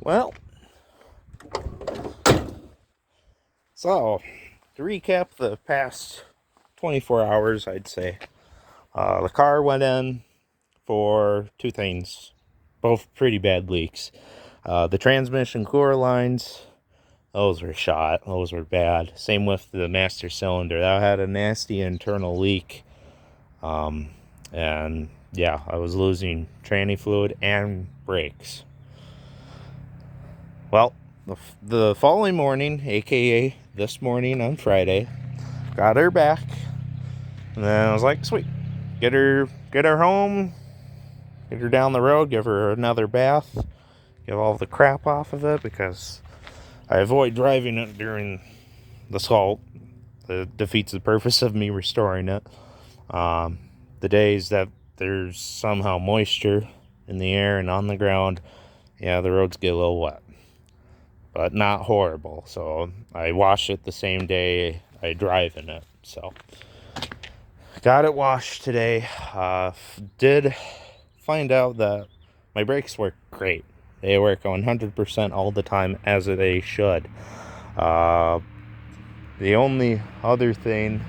Well, so to recap the past 24 hours, I'd say the car went in for two things, both pretty bad leaks. The transmission cooler lines, those were shot, those were bad. Same with the master cylinder, that had a nasty internal leak. And yeah, I was losing tranny fluid and brakes. Well, the following morning, aka this morning on Friday, got her back, and then I was like, sweet, get her home, get her down the road, give her another bath, get all the crap off of it, because I avoid driving it during the salt. It defeats the purpose of me restoring it. The days that there's somehow moisture in the air and on the ground, yeah, the roads get a little wet, but not horrible. So I wash it the same day I drive in it. So got it washed today. Did find out that my brakes work great. They work 100% all the time, as they should. The only other thing,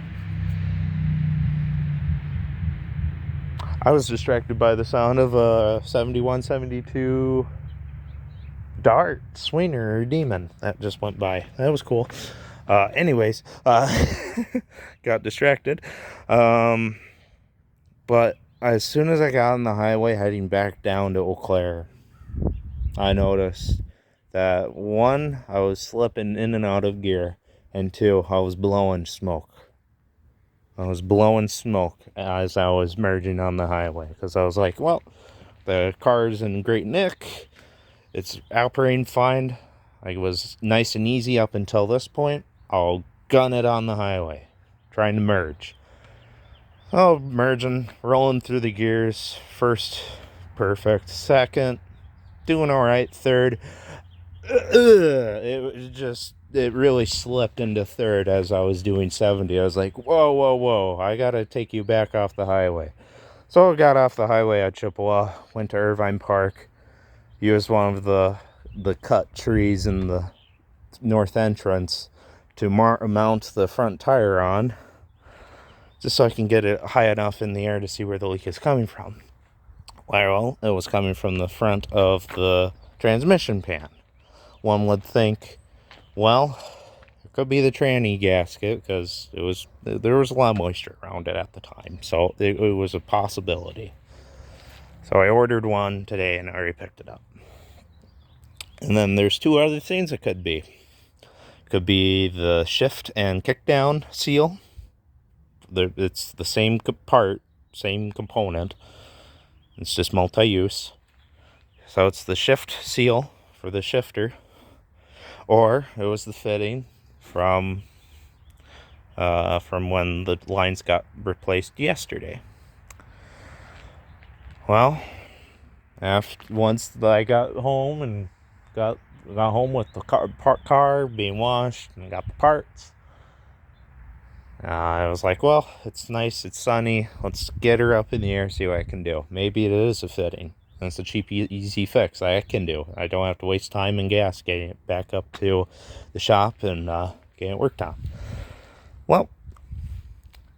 I was distracted by the sound of a 71, 72 Dart Swinger or Demon that just went by. That was cool. Anyways, got distracted. But as soon as I got on the highway heading back down to Eau Claire, I noticed that one, I was slipping in and out of gear, and two, I was blowing smoke. I was blowing smoke as I was merging on the highway, because I was like, well, the car's in great nick. It's operating fine. It was nice and easy up until this point. I'll gun it on the highway, trying to merge. Oh, merging, rolling through the gears. First, perfect. Second, doing all right. Third, it really slipped into third as I was doing 70. I was like, whoa, whoa, whoa. I gotta take you back off the highway. So I got off the highway at Chippewa, went to Irvine Park, used one of the cut trees in the north entrance to mount the front tire on, just so I can get it high enough in the air to see where the leak is coming from. Well, it was coming from the front of the transmission pan. One would think, well, it could be the tranny gasket, because there was a lot of moisture around it at the time, so it was a possibility. So I ordered one today and I already picked it up. And then there's two other things it could be. It could be the shift and kickdown seal. It's the same part, same component. It's just multi-use. So it's the shift seal for the shifter. Or it was the fitting from when the lines got replaced yesterday. Well, once I got home and got home with the car being washed and got the parts, I was like, well, it's nice, it's sunny, let's get her up in the air, see what I can do. Maybe it is a fitting. That's a cheap, easy fix I can do. I don't have to waste time and gas getting it back up to the shop and getting it worked on. Well,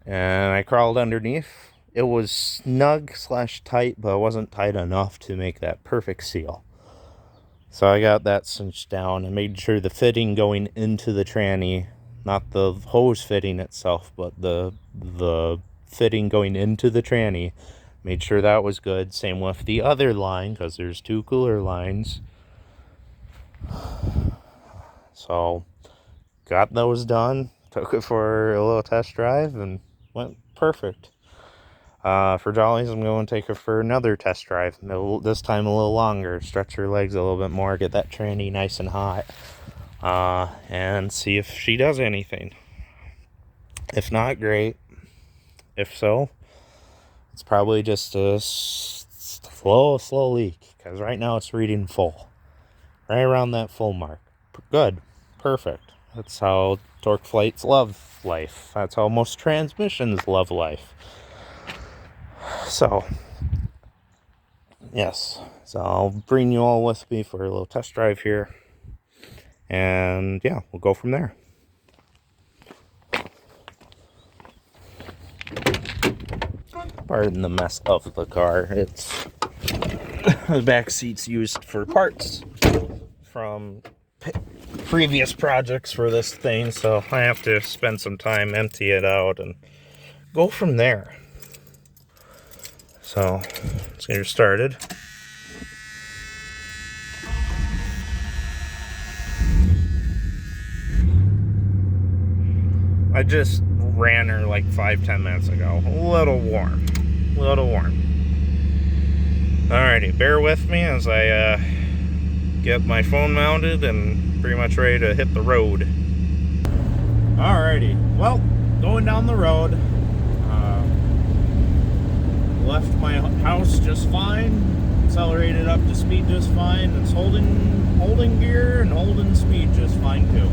and I crawled underneath. It was snug/tight, but it wasn't tight enough to make that perfect seal. So I got that cinched down and made sure the fitting going into the tranny, not the hose fitting itself, but the fitting going into the tranny, made sure that was good. Same with the other line, because there's two cooler lines. So got those done, took it for a little test drive, and went perfect. For Jollies, I'm going to take her for another test drive. This time a little longer, stretch her legs a little bit more, get that tranny nice and hot, and see if she does anything. If not, great. If so, it's probably just a slow leak, because right now it's reading full. Right around that full mark. Good. Perfect. That's how torque flights love life. That's how most transmissions love life. So, Yes, so I'll bring you all with me for a little test drive here, and yeah, we'll go from there. Pardon the mess of the car. It's the back seat's used for parts from previous projects for this thing, so I have to spend some time, empty it out, and go from there. So let's get her started. I just ran her like 5-10 minutes ago. A little warm. Alrighty, bear with me as I get my phone mounted and pretty much ready to hit the road. Alrighty, well, going down the road. Left my house just fine, accelerated up to speed just fine. It's holding gear and holding speed just fine too.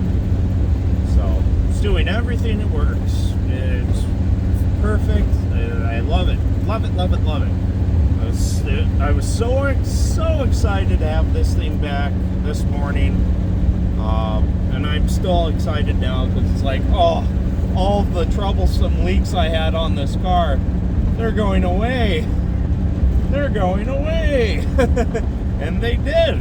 So it's doing everything that works. It's perfect. I love it. Love it. I was so excited to have this thing back this morning, and I'm still excited now because it's like, oh, all the troublesome leaks I had on this car, they're going away. And they did.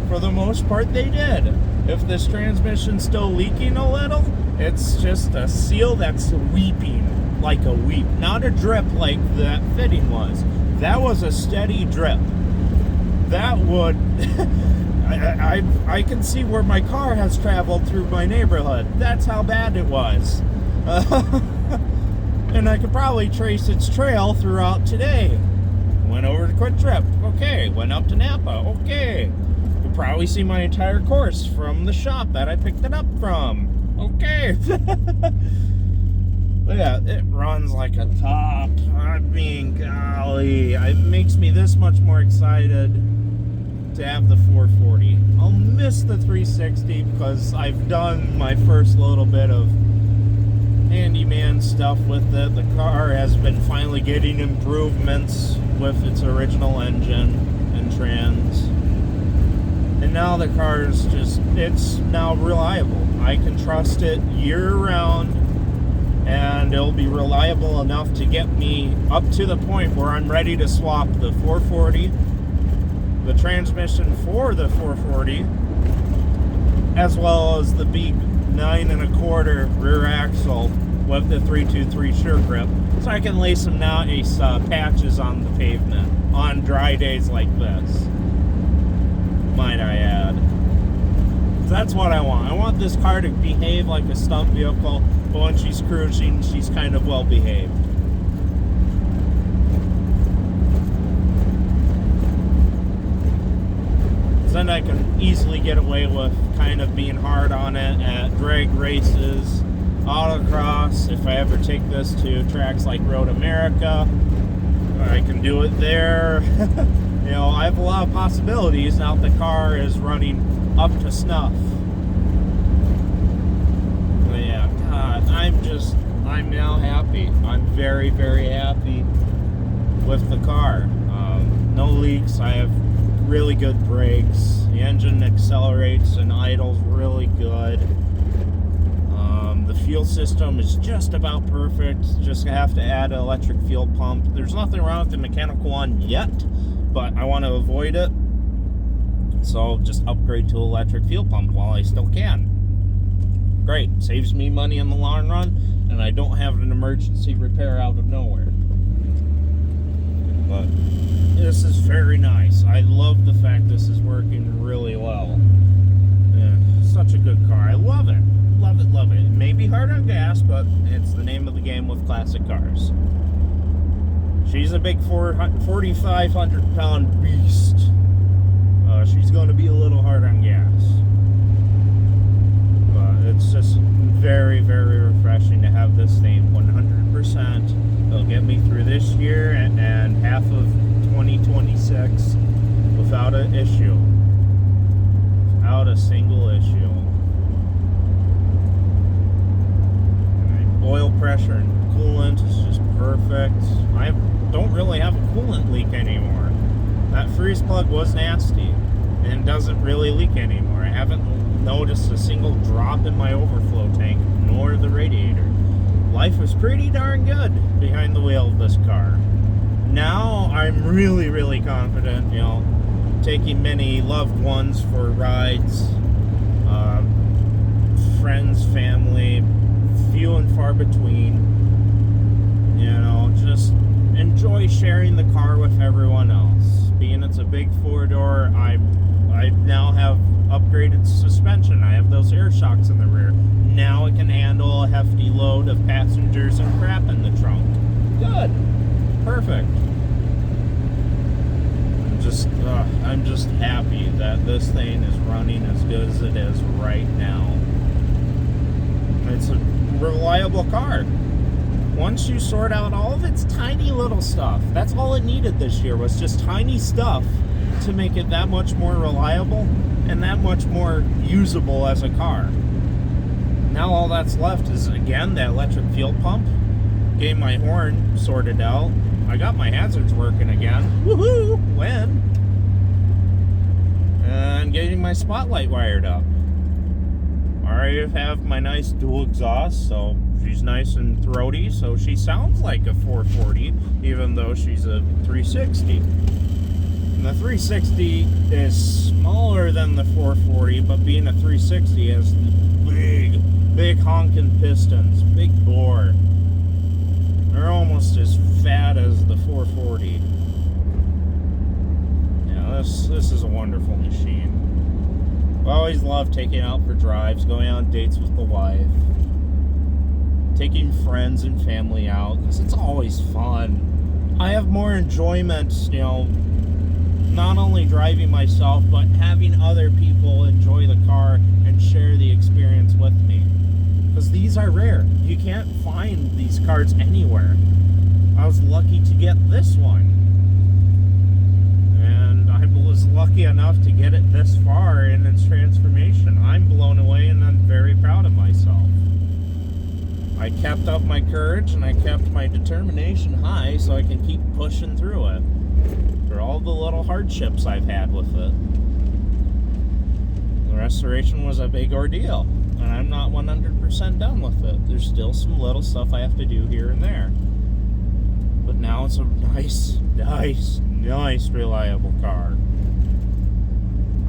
For the most part, they did. If this transmission's still leaking a little, it's just a seal that's weeping like a weep. Not a drip like that fitting was. That was a steady drip. That would... I can see where my car has traveled through my neighborhood. That's how bad it was. And I could probably trace its trail throughout today. Went over to Quick Trip. Okay. Went up to Napa. Okay. Could probably see my entire course from the shop that I picked it up from. Okay. But yeah, it runs like a top. I mean, golly. It makes me this much more excited to have the 440. I'll miss the 360 because I've done my first little bit of handyman stuff with it. The car has been finally getting improvements with its original engine and trans, and now the car is it's now reliable. I can trust it year round, and it'll be reliable enough to get me up to the point where I'm ready to swap the 440, the transmission for the 440, as well as the big 9 1/4 rear axle with the 323 sure grip, so I can lay some nice patches on the pavement on dry days like this, might I add. That's what I want. I want this car to behave like a stunt vehicle, but when she's cruising, she's kind of well behaved. Then I can easily get away with kind of being hard on it at drag races, autocross. If I ever take this to tracks like Road America, I can do it there. You know, I have a lot of possibilities now that the car is running up to snuff. But yeah, God, I'm now happy. I'm very, very happy with the car. No leaks. I have really good brakes. The engine accelerates and idles really good. The fuel system is just about perfect. Just have to add an electric fuel pump. There's nothing wrong with the mechanical one yet, but I want to avoid it, so I'll just upgrade to electric fuel pump while I still can. Great, saves me money in the long run, and I don't have an emergency repair out of nowhere. But this is very nice. I love the fact this is working really well. Yeah, such a good car. I love it. Love it. It may be hard on gas, but it's the name of the game with classic cars. She's a big 4,500 pound beast. She's going to be a little hard on gas. But it's just very, very refreshing to have this thing 100%. It'll get me through this year and half of 2026 without an issue. Without a single issue. Oil pressure and coolant is just perfect. I don't really have a coolant leak anymore. That freeze plug was nasty and doesn't really leak anymore. I haven't noticed a single drop in my overflow tank nor the radiator. Life was pretty darn good behind the wheel of this car. Now I'm really, really confident, you know, taking many loved ones for rides, friends, family, few and far between. You know, just enjoy sharing the car with everyone else. Being it's a big four-door, I now have upgraded suspension. I have those air shocks in the rear. Now it can handle a hefty load of passengers and crap in the trunk. Good. Perfect. I'm just happy that this thing is running as good as it is right now. It's a reliable car. Once you sort out all of its tiny little stuff, that's all it needed this year, was just tiny stuff to make it that much more reliable and that much more usable as a car. Now all that's left is, again, that electric fuel pump. Getting my horn sorted out. I got my hazards working again. Woohoo! When? And getting my spotlight wired up. I already have my nice dual exhaust, so she's nice and throaty, so she sounds like a 440, even though she's a 360. And the 360 is smaller than the 440, but being a 360 has big honking pistons, big bore. They're almost as fat as the 440. Yeah, this is a wonderful machine. I always love taking out for drives, going on dates with the wife, taking friends and family out, because it's always fun. I have more enjoyment, you know, not only driving myself, but having other people enjoy the car and share the experience with me. Because these are rare. You can't find these cars anywhere. I was lucky to get this one. And I was lucky enough to get it this far in its transformation. I'm blown away and I'm very proud of myself. I kept up my courage and I kept my determination high so I can keep pushing through it. For all the little hardships I've had with it. The restoration was a big ordeal. And I'm not 100% done with it. There's still some little stuff I have to do here and there. But now it's a nice, reliable car.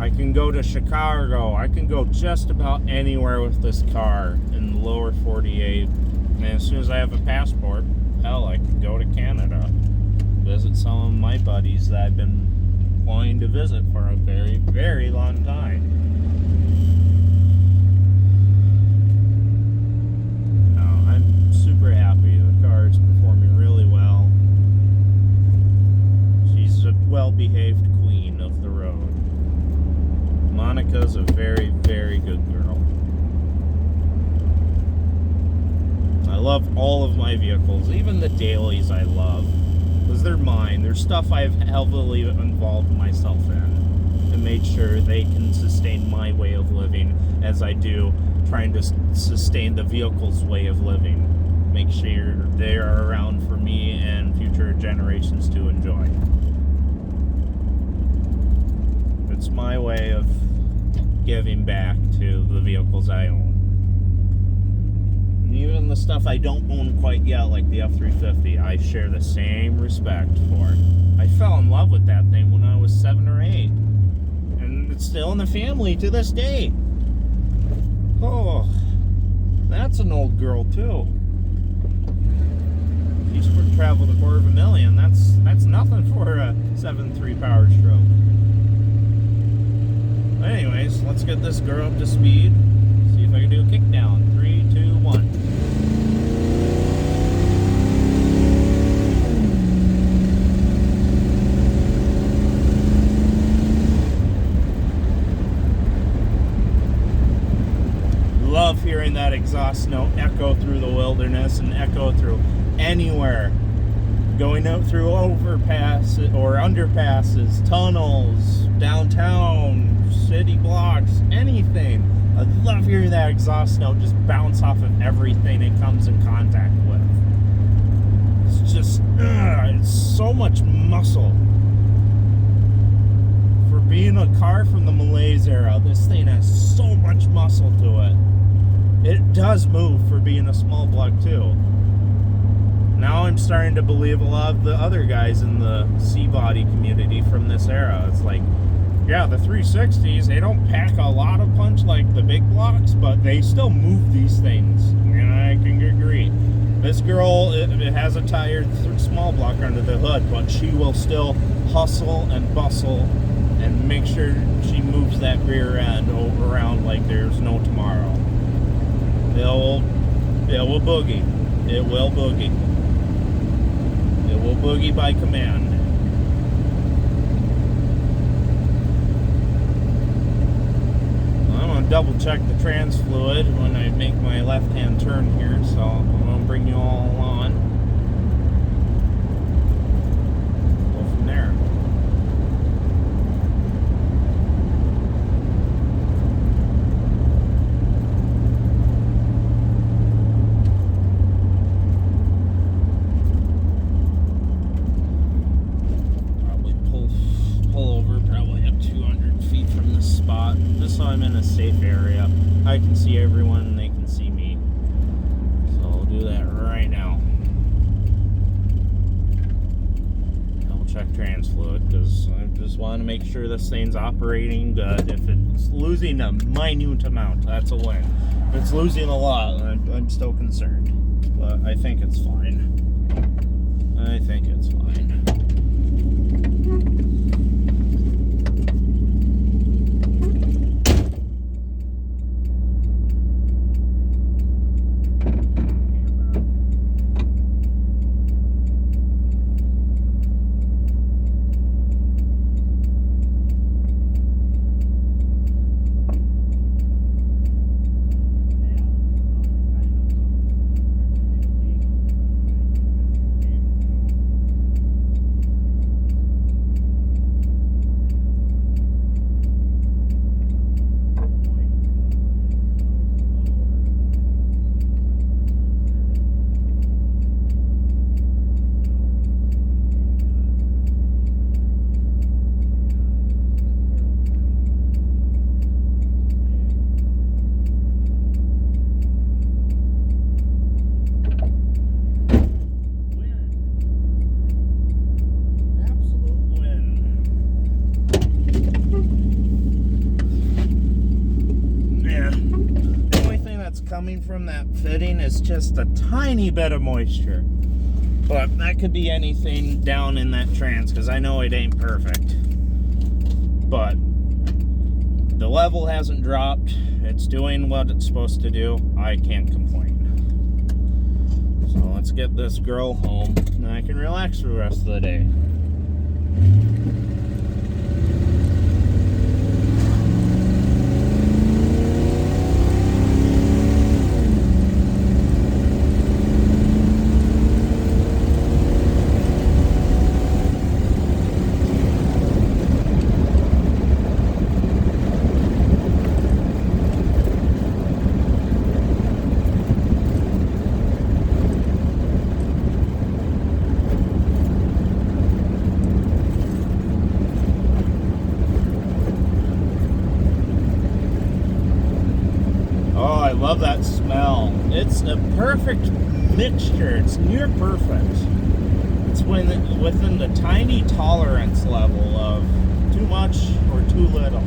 I can go to Chicago. I can go just about anywhere with this car in the lower 48. And as soon as I have a passport, hell, I can go to Canada. Visit some of my buddies that I've been wanting to visit for a very, very long time. I'm super happy. The car is performing really well. She's a well-behaved queen of the road. Monica's a very, very good girl. I love all of my vehicles, even the dailies I love. Because they're mine. They're stuff I've heavily involved myself in and made sure they can sustain my way of living as I do trying to sustain the vehicle's way of living. Make sure they are around for me and future generations to enjoy. It's my way of giving back to the vehicles I own. And even the stuff I don't own quite yet, like the F-350, I share the same respect for. I fell in love with that thing when I was 7 or 8. And it's still in the family to this day. Oh, that's an old girl too. She's traveled 250,000. That's nothing for a 7.3 Power Stroke. But anyways, let's get this girl up to speed. See if I can do a kickdown. 3, 2, 1. Love hearing that exhaust note echo through the wilderness and echo through anywhere. Going out through overpasses or underpasses, tunnels, downtown, city blocks, anything. I love hearing that exhaust note just bounce off of everything it comes in contact with. It's just, it's so much muscle. being a car from the Malaise era, this thing has so much muscle to it. It does move for being a small block too. Now I'm starting to believe a lot of the other guys in the C-body community from this era. It's like, yeah, the 360s, they don't pack a lot of punch like the big blocks, but they still move these things. And I can agree. This girl, it has a tired small block under the hood, but she will still hustle and bustle and make sure she moves that rear end around like there's no tomorrow. It will boogie. It will boogie. It will boogie by command. I'm going to double check the trans fluid when I make my left hand turn here, so I'm going to bring you all on. Go from there. I'm in a safe area. I can see everyone and they can see me. So I'll do that right now. Double check trans fluid because I just want to make sure this thing's operating good. If it's losing a minute amount, that's a win. If it's losing a lot, I'm still concerned. But I think it's fine. I think it's fine. Coming from that fitting is just a tiny bit of moisture, but that could be anything down in that trans because I know it ain't perfect, but the level hasn't dropped. It's doing what it's supposed to do. I can't complain. So let's get this girl home and I can relax for the rest of the day. I love that smell. It's a perfect mixture. It's near perfect. It's within the tiny tolerance level of too much or too little.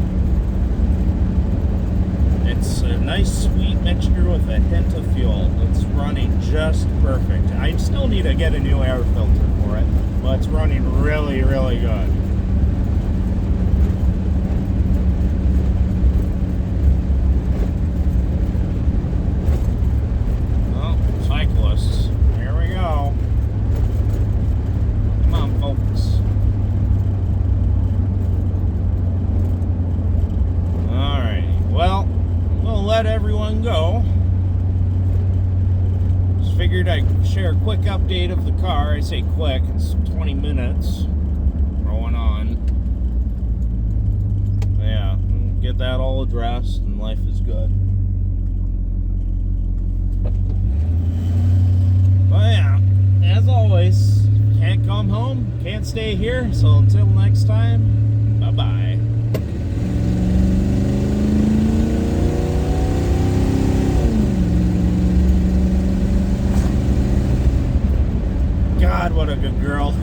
It's a nice sweet mixture with a hint of fuel. It's running just perfect. I still need to get a new air filter for it, but it's running really, really good. Here we go. Come on, folks. Alright, well, we'll let everyone go. Just figured I'd share a quick update of the car. I say quick, it's 20 minutes going on. Yeah, get that all addressed and life is good. But yeah, as always, can't come home, can't stay here, so until next time, bye-bye. what a good girl.